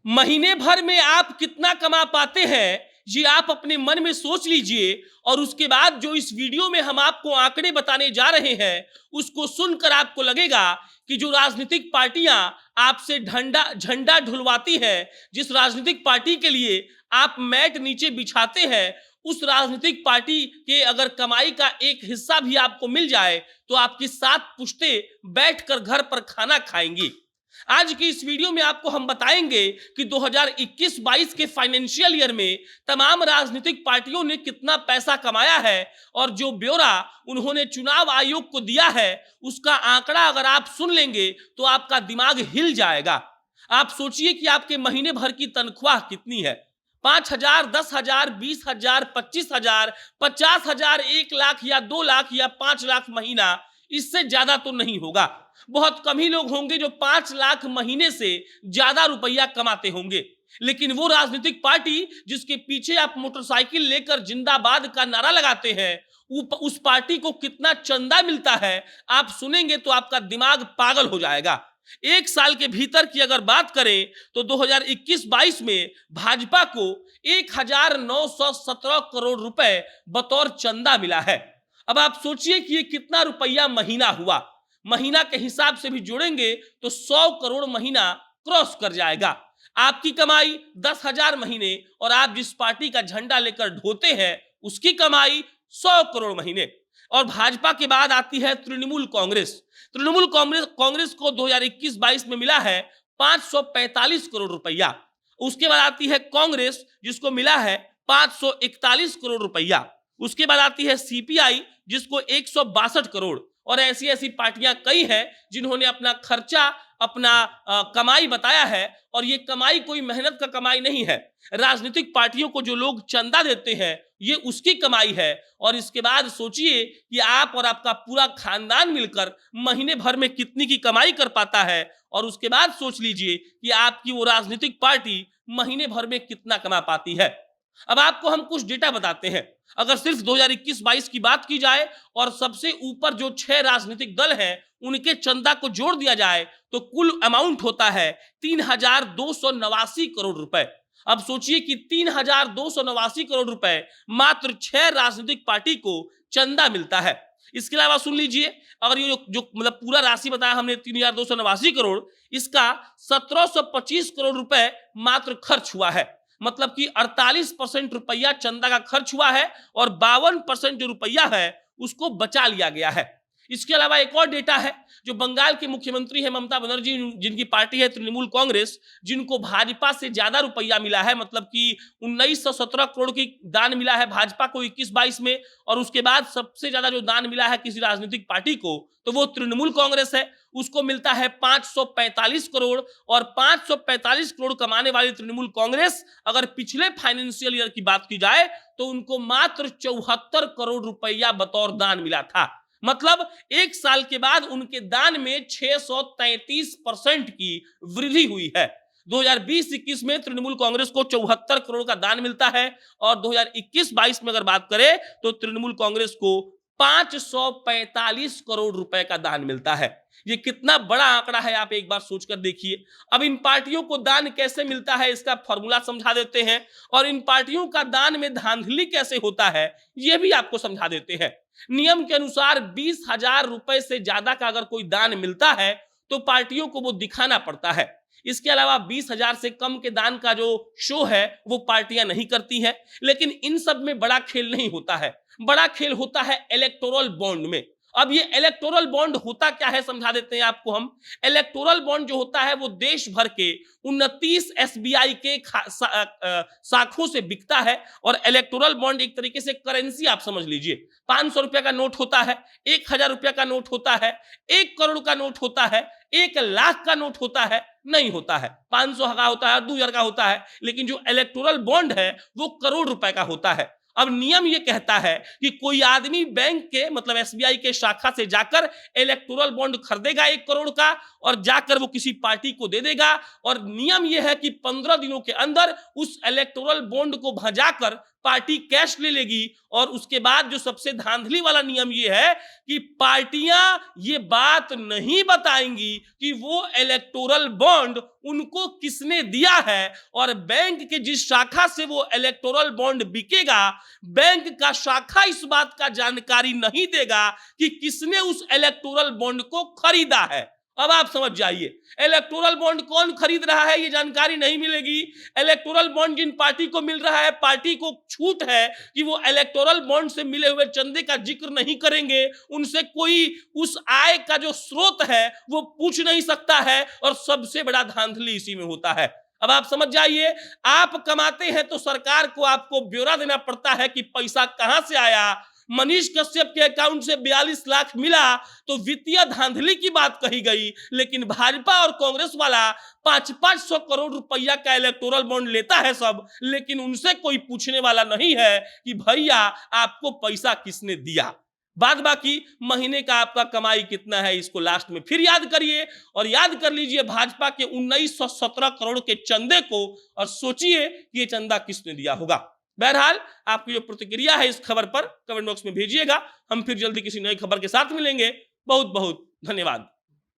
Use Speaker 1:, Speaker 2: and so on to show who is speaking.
Speaker 1: महीने भर में आप कितना कमा पाते हैं, ये आप अपने मन में सोच लीजिए। और उसके बाद जो इस वीडियो में हम आपको आंकड़े बताने जा रहे हैं, उसको सुनकर आपको लगेगा कि जो राजनीतिक पार्टियां आपसे झंडा ढुलवाती हैं, जिस राजनीतिक पार्टी के लिए आप मैट नीचे बिछाते हैं, उस राजनीतिक पार्टी के अगर कमाई का एक हिस्सा भी आपको मिल जाए तो आपकी 7 पुश्तें बैठकर घर पर खाना खाएंगी। आज की इस वीडियो में आपको हम बताएंगे कि 2021-22 के फाइनेंशियल ईयर में तमाम राजनीतिक पार्टियों ने कितना पैसा कमाया है, और जो ब्यौरा उन्होंने चुनाव आयोग को दिया है उसका आंकड़ा अगर आप सुन लेंगे तो आपका दिमाग हिल जाएगा। आप सोचिए कि आपके महीने भर की तनख्वाह कितनी है। 5,000, 10,000, 20,000, 25,000, 50,000, 1 लाख या 2 लाख या 5 लाख महीना, इससे ज्यादा तो नहीं होगा। बहुत कम ही लोग होंगे जो 5 लाख महीने से ज्यादा रुपया कमाते होंगे। लेकिन वो राजनीतिक पार्टी जिसके पीछे आप मोटरसाइकिल लेकर जिंदाबाद का नारा लगाते हैं, उस पार्टी को कितना चंदा मिलता है आप सुनेंगे तो आपका दिमाग पागल हो जाएगा। एक साल के भीतर की अगर बात करें तो 2021-22 में भाजपा को 1,917 करोड़ रुपए बतौर चंदा मिला है। अब आप सोचिए कि ये कितना रुपया महीना हुआ। महीना के हिसाब से भी जोड़ेंगे तो 100 करोड़ महीना क्रॉस कर जाएगा। आपकी कमाई 10,000 महीने और आप जिस पार्टी का झंडा लेकर ढोते हैं उसकी कमाई 100 करोड़ महीने। और भाजपा के बाद आती है तृणमूल कांग्रेस। तृणमूल कांग्रेस को 2021-22 में मिला है 545 करोड़ रुपया। उसके बाद आती है कांग्रेस जिसको मिला है 541 करोड़ रुपया। उसके बाद आती है सीपीआई जिसको 162 करोड़। और ऐसी ऐसी पार्टियां कई हैं जिन्होंने अपना खर्चा, अपना कमाई बताया है, और ये कमाई कोई मेहनत का कमाई नहीं है। राजनीतिक पार्टियों को जो लोग चंदा देते हैं ये उसकी कमाई है। और इसके बाद सोचिए कि आप और आपका पूरा खानदान मिलकर महीने भर में कितनी की कमाई कर पाता है, और उसके बाद सोच लीजिए कि आपकी वो राजनीतिक पार्टी महीने भर में कितना कमा पाती है। अब आपको हम कुछ डेटा बताते हैं। अगर सिर्फ 2021-22 की बात की जाए और सबसे ऊपर जो 6 राजनीतिक दल हैं उनके चंदा को जोड़ दिया जाए तो कुल अमाउंट होता है 3,289 करोड़ रुपए। अब सोचिए कि 3,289 करोड़ रुपए मात्र 6 राजनीतिक पार्टी को चंदा मिलता है। इसके अलावा सुन लीजिए, अगर ये जो मतलब पूरा राशि बताया हमने 3,289 करोड़, इसका 1,725 करोड़ रुपए मात्र खर्च हुआ है। मतलब कि 48% रुपया चंदा का खर्च हुआ है और 52% जो रुपया है उसको बचा लिया गया है। इसके अलावा एक और डेटा है, जो बंगाल के मुख्यमंत्री है ममता बनर्जी, जिनकी पार्टी है तृणमूल कांग्रेस, जिनको भाजपा से ज्यादा रुपया मिला है। मतलब कि 1917 करोड़ की दान मिला है भाजपा को 21-22 में, और उसके बाद सबसे ज्यादा जो दान मिला है किसी राजनीतिक पार्टी को तो वो तृणमूल कांग्रेस है। उसको मिलता है 545 करोड़। और 545 करोड़ कमाने वाली तृणमूल कांग्रेस अगर पिछले फाइनेंशियल ईयर की बात की जाए तो उनको मात्र 74 करोड़ रुपया बतौर दान मिला था। मतलब एक साल के बाद उनके दान में 633% की वृद्धि हुई है। 2020-21 में तृणमूल कांग्रेस को 74 करोड़ का दान मिलता है, और 2021-22 में अगर बात करें तो तृणमूल कांग्रेस को 545 करोड़ रुपए का दान मिलता है। ये कितना बड़ा आंकड़ा है आप एक बार सोचकर देखिए। अब इन पार्टियों को दान कैसे मिलता है इसका फॉर्मूला समझा देते हैं, और इन पार्टियों का दान में धांधली कैसे होता है ये भी आपको समझा देते हैं। नियम के अनुसार 20,000 रुपए से ज्यादा का अगर कोई दान मिलता है तो पार्टियों को वो दिखाना पड़ता है। इसके अलावा 20,000 से कम के दान का जो शो है वो पार्टियां नहीं करती हैं। लेकिन इन सब में बड़ा खेल नहीं होता है, बड़ा खेल होता है इलेक्टोरल बॉन्ड में। अब ये इलेक्टोरल बॉन्ड होता क्या है समझा देते हैं आपको हम। इलेक्टोरल बॉन्ड जो होता है वो देश भर के 29 एसबीआई के शाखों से बिकता है। और इलेक्टोरल बॉन्ड एक तरीके से करेंसी आप समझ लीजिए। 500 रुपया का नोट होता है, 1,000 रुपया का नोट होता है, 1 करोड़ का नोट होता है, 1 लाख का नोट होता है, नहीं होता है 500 का होता है, 2,000 का होता है। लेकिन जो इलेक्टोरल बॉन्ड है वो करोड़ रुपए का होता है। अब नियम ये कहता है कि कोई आदमी बैंक के मतलब एसबीआई के शाखा से जाकर इलेक्टोरल बॉन्ड खरीदेगा 1 करोड़ का, और जाकर वो किसी पार्टी को दे देगा। और नियम ये है कि 15 दिनों के अंदर उस इलेक्टोरल बॉन्ड को भजाकर पार्टी कैश ले लेगी। और उसके बाद जो सबसे धांधली वाला नियम ये है कि पार्टियां ये बात नहीं बताएंगी कि वो इलेक्टोरल बॉन्ड उनको किसने दिया है, और बैंक के जिस शाखा से वो इलेक्टोरल बॉन्ड बिकेगा, बैंक का शाखा इस बात का जानकारी नहीं देगा कि किसने उस इलेक्टोरल बॉन्ड को खरीदा है। अब आप समझ जाइए, इलेक्टोरल बॉन्ड कौन खरीद रहा है ये जानकारी नहीं मिलेगी। इलेक्टोरल बॉन्ड जिन पार्टी को मिल रहा है, पार्टी को छूट है कि वो इलेक्टोरल बॉन्ड से मिले हुए चंदे का जिक्र नहीं करेंगे, उनसे कोई उस आय का जो स्रोत है वो पूछ नहीं सकता है, और सबसे बड़ा धांधली इसी में होता है। अब आप समझ जाइए, आप कमाते हैं तो सरकार को आपको ब्यौरा देना पड़ता है कि पैसा कहां से आया। मनीष कश्यप के अकाउंट से 42 लाख मिला तो वित्तीय धांधली की बात कही गई, लेकिन भाजपा और कांग्रेस वाला 500 करोड़ रुपया का इलेक्टोरल बॉन्ड लेता है सब, लेकिन उनसे कोई पूछने वाला नहीं है कि भैया आपको पैसा किसने दिया। बाद बाकी महीने का आपका कमाई कितना है इसको लास्ट में फिर याद करिए, और याद कर लीजिए भाजपा के 1917 करोड़ के चंदे को, और सोचिए कि ये चंदा किसने दिया होगा। बहरहाल आपकी जो प्रतिक्रिया है इस खबर पर कमेंट बॉक्स में भेजिएगा। हम फिर जल्दी किसी नई खबर के साथ मिलेंगे। बहुत बहुत धन्यवाद।